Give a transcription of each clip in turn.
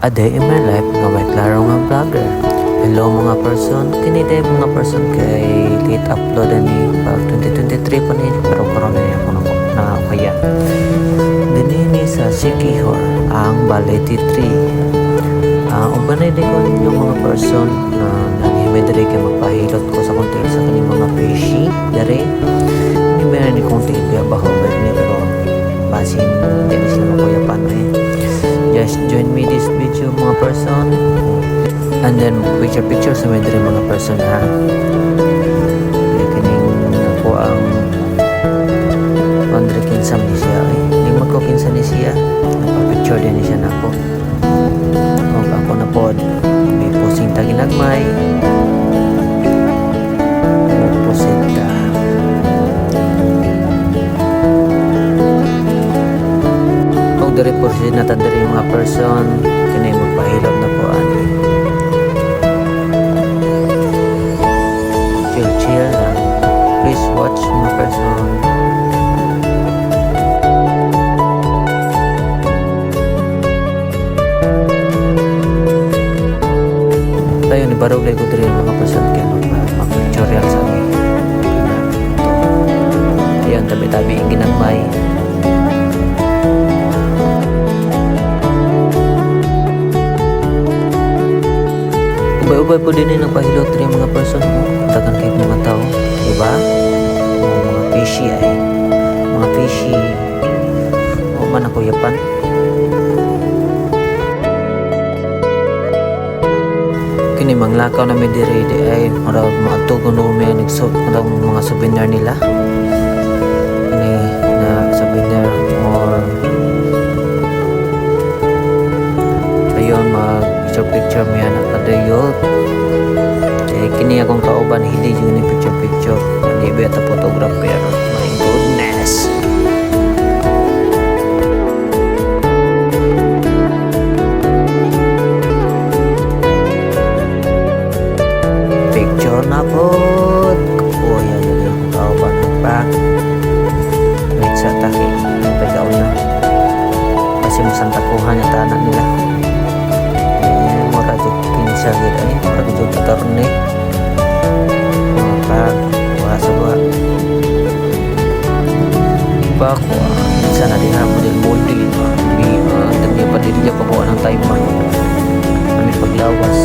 A day in my life nga may klaro nga vlogger. Hello mga person, kini day mga person kay late upload ni pag 2023 pa ni pero corona niya ako na kaya. Dinini sa Sikihor ang Balete 3. Ubanay din ko yung mga person na nanghimay diri kay magpahilot ko sa konti sa kaning mga fishy diri. Ni meron ni konti biya baho ni pero basin din sila makuyapan eh. Just join me this video mga person, and then picture sa medre mga person ha. Kining ako ang Andre kinsam ni siya ay hindi magkukinsa ni siya nagpa-picture din ni siya na ako. Kung ako na pod may posing taginagmay posita dari porsi nata dari mga person kini magpahilot na po ani chill lang. Please watch mga person. Tayo ni barog lay ko dari mga person kaya mag-pictorial sa amin. Ayan tabi-tabi ang ginagmay. Ubay-ubay po din yung nagpahilot rin mga person mo. Dagan kayo mga tao. Diba? Mga fishy ay. Mga fishy. O man ako yapan. Kini manglakaw na may diri di ay. Marag mga tugon o may marag mga souvenir nila. Kini na souvenir or ayun picture mo yan at padayot kaya kini akong kauban hindi yun yung picture hindi ba ito photographer. My goodness, picture na po. Oh yan yung kauban pa wait sa taki pagaw na kasi masantakuhan yung tanan nila sa gila ni para video tarne maka wasa ba iba ko sana din ako din moldi dami pa din niya pabuan ng time man kami paglawas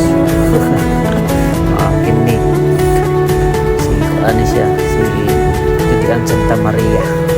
kini si ano siya si Titian Santa Maria.